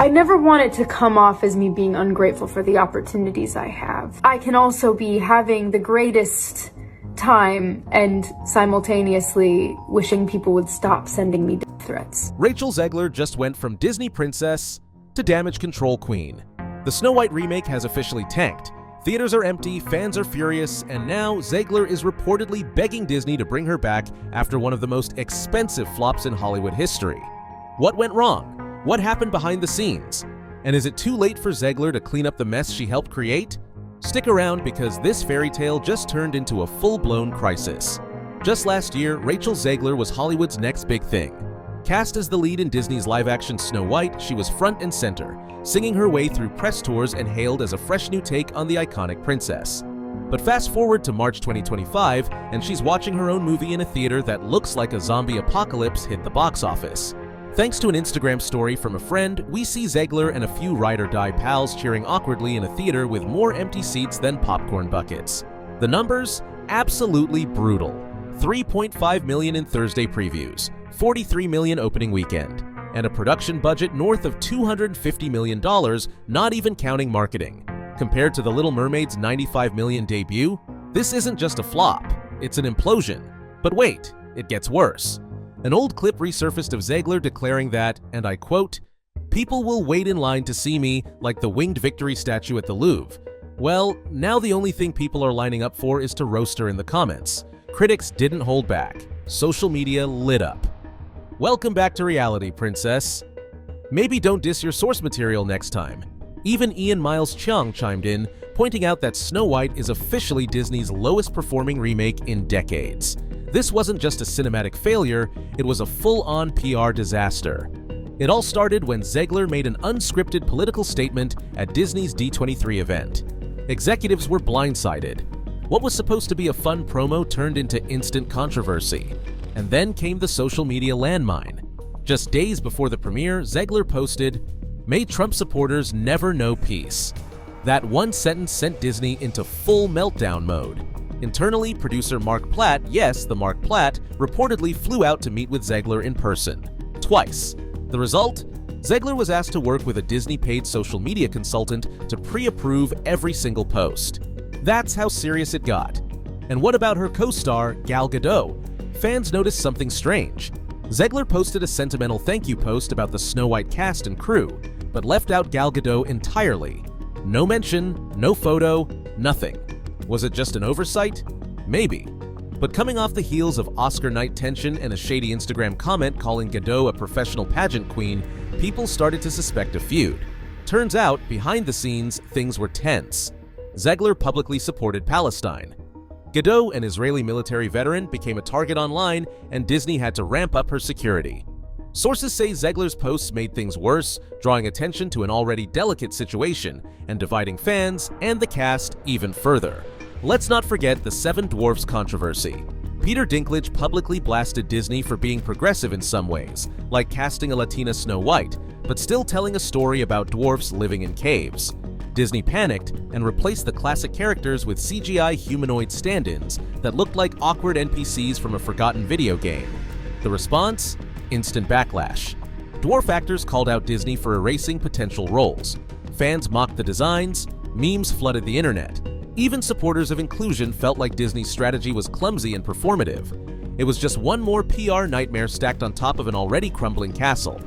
I never want it to come off as me being ungrateful for the opportunities I have. I can also be having the greatest time and simultaneously wishing people would stop sending me death threats. Rachel Zegler just went from Disney princess to damage control queen. The Snow White remake has officially tanked. Theaters are empty, fans are furious, and now Zegler is reportedly begging Disney to bring her back after one of the most expensive flops in Hollywood history. What went wrong? What happened behind the scenes? And is it too late for Zegler to clean up the mess she helped create? Stick around because this fairy tale just turned into a full-blown crisis. Just last year, Rachel Zegler was Hollywood's next big thing. Cast as the lead in Disney's live-action Snow White, she was front and center, singing her way through press tours and hailed as a fresh new take on the iconic princess. But fast forward to March 2025, and she's watching her own movie in a theater that looks like a zombie apocalypse hit the box office. Thanks to an Instagram story from a friend, we see Zegler and a few ride-or-die pals cheering awkwardly in a theater with more empty seats than popcorn buckets. The numbers? Absolutely brutal. 3.5 million in Thursday previews, 43 million opening weekend, and a production budget north of $250 million, not even counting marketing. Compared to The Little Mermaid's $95 million debut, this isn't just a flop, it's an implosion. But wait, it gets worse. An old clip resurfaced of Zegler declaring that, and I quote, "People will wait in line to see me like the winged victory statue at the Louvre." Well, now the only thing people are lining up for is to roast her in the comments. Critics didn't hold back. Social media lit up. Welcome back to reality, princess. Maybe don't diss your source material next time. Even Ian Miles Chung chimed in, pointing out that Snow White is officially Disney's lowest performing remake in decades. This wasn't just a cinematic failure, it was a full-on PR disaster. It all started when Zegler made an unscripted political statement at Disney's D23 event. Executives were blindsided. What was supposed to be a fun promo turned into instant controversy. And then came the social media landmine. Just days before the premiere, Zegler posted, "May Trump supporters never know peace." That one sentence sent Disney into full meltdown mode. Internally, producer Mark Platt, yes, the Mark Platt, reportedly flew out to meet with Zegler in person. Twice. The result? Zegler was asked to work with a Disney-paid social media consultant to pre-approve every single post. That's how serious it got. And what about her co-star, Gal Gadot? Fans noticed something strange. Zegler posted a sentimental thank you post about the Snow White cast and crew, but left out Gal Gadot entirely. No mention, no photo, nothing. Was it just an oversight? Maybe. But coming off the heels of Oscar night tension and a shady Instagram comment calling Gadot a professional pageant queen, people started to suspect a feud. Turns out, behind the scenes, things were tense. Zegler publicly supported Palestine. Gadot, an Israeli military veteran, became a target online, and Disney had to ramp up her security. Sources say Zegler's posts made things worse, drawing attention to an already delicate situation and dividing fans and the cast even further. Let's not forget the Seven Dwarfs controversy. Peter Dinklage publicly blasted Disney for being progressive in some ways, like casting a Latina Snow White, but still telling a story about dwarfs living in caves. Disney panicked and replaced the classic characters with CGI humanoid stand-ins that looked like awkward NPCs from a forgotten video game. The response? Instant backlash. Dwarf actors called out Disney for erasing potential roles. Fans mocked the designs, memes flooded the internet. Even supporters of inclusion felt like Disney's strategy was clumsy and performative. It was just one more PR nightmare stacked on top of an already crumbling castle.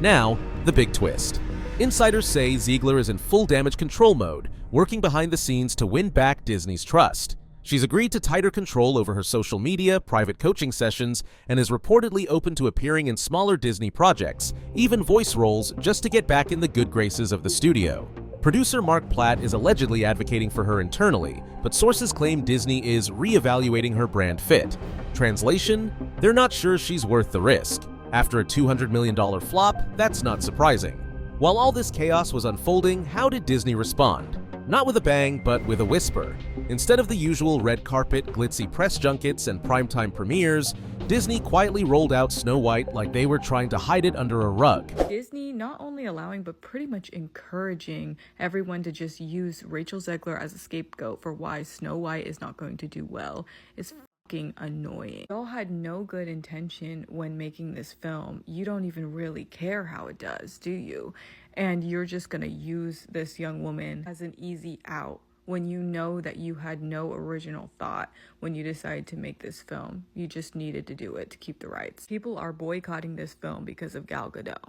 Now, the big twist. Insiders say Zegler is in full damage control mode, working behind the scenes to win back Disney's trust. She's agreed to tighter control over her social media, private coaching sessions, and is reportedly open to appearing in smaller Disney projects, even voice roles, just to get back in the good graces of the studio. Producer Mark Platt is allegedly advocating for her internally, but sources claim Disney is re-evaluating her brand fit. Translation? They're not sure she's worth the risk. After a $200 million flop, that's not surprising. While all this chaos was unfolding, how did Disney respond? Not with a bang, but with a whisper. Instead of the usual red carpet, glitzy press junkets, and primetime premieres, Disney quietly rolled out Snow White like they were trying to hide it under a rug. Disney not only allowing, but pretty much encouraging everyone to just use Rachel Zegler as a scapegoat for why Snow White is not going to do well is fucking annoying. Y'all had no good intention when making this film. You don't even really care how it does, do you? And you're just gonna use this young woman as an easy out when you know that you had no original thought when you decided to make this film. You just needed to do it to keep the rights. People are boycotting this film because of Gal Gadot.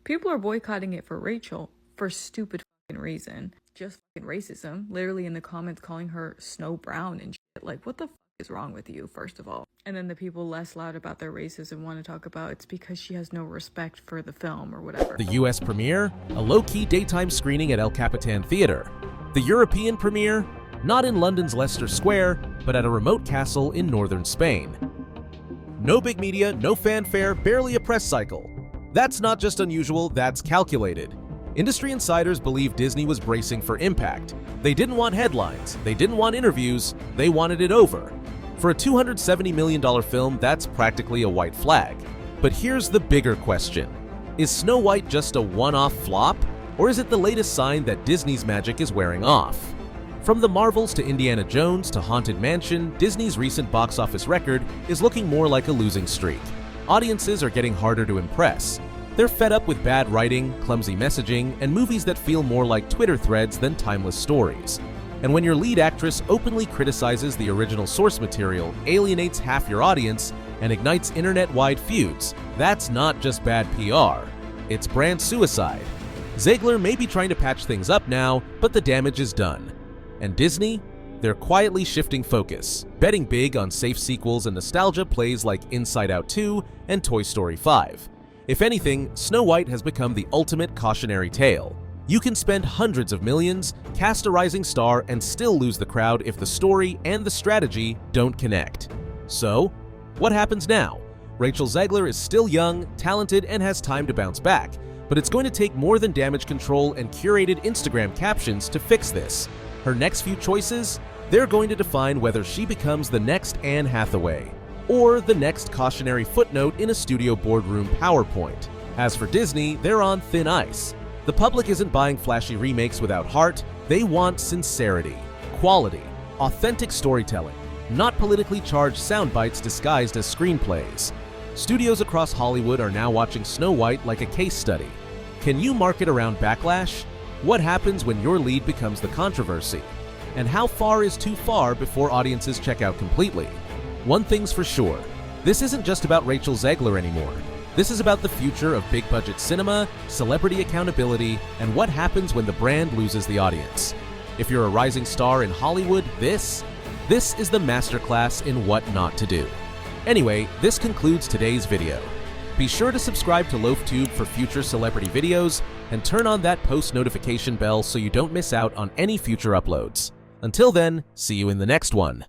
People are boycotting it for Rachel for stupid fucking reason. Just fucking racism. Literally in the comments calling her Snow Brown and shit. Like, what the fuck is wrong with you, first of all? And then the people less loud about their racism want to talk about it's because she has no respect for the film or whatever. The US premiere, a low-key daytime screening at El Capitan Theatre. The European premiere, not in London's Leicester Square, but at a remote castle in northern Spain. No big media, no fanfare, barely a press cycle. That's not just unusual, that's calculated. Industry insiders believe Disney was bracing for impact. They didn't want headlines, they didn't want interviews, they wanted it over. For a $270 million film, that's practically a white flag. But here's the bigger question. Is Snow White just a one-off flop? Or is it the latest sign that Disney's magic is wearing off? From the Marvels to Indiana Jones to Haunted Mansion, Disney's recent box office record is looking more like a losing streak. Audiences are getting harder to impress. They're fed up with bad writing, clumsy messaging, and movies that feel more like Twitter threads than timeless stories. And when your lead actress openly criticizes the original source material, alienates half your audience, and ignites internet-wide feuds, that's not just bad PR. It's brand suicide. Zegler may be trying to patch things up now, but the damage is done. And Disney? They're quietly shifting focus, betting big on safe sequels and nostalgia plays like Inside Out 2 and Toy Story 5. If anything, Snow White has become the ultimate cautionary tale. You can spend hundreds of millions, cast a rising star, and still lose the crowd if the story and the strategy don't connect. So, what happens now? Rachel Zegler is still young, talented, and has time to bounce back, but it's going to take more than damage control and curated Instagram captions to fix this. Her next few choices? They're going to define whether she becomes the next Anne Hathaway, or the next cautionary footnote in a studio boardroom PowerPoint. As for Disney, they're on thin ice. The public isn't buying flashy remakes without heart, they want sincerity, quality, authentic storytelling, not politically charged sound bites disguised as screenplays. Studios across Hollywood are now watching Snow White like a case study. Can you market around backlash? What happens when your lead becomes the controversy? And how far is too far before audiences check out completely? One thing's for sure, this isn't just about Rachel Zegler anymore. This is about the future of big-budget cinema, celebrity accountability, and what happens when the brand loses the audience. If you're a rising star in Hollywood, this is the masterclass in what not to do. Anyway, this concludes today's video. Be sure to subscribe to LoafTube for future celebrity videos, and turn on that post notification bell so you don't miss out on any future uploads. Until then, see you in the next one.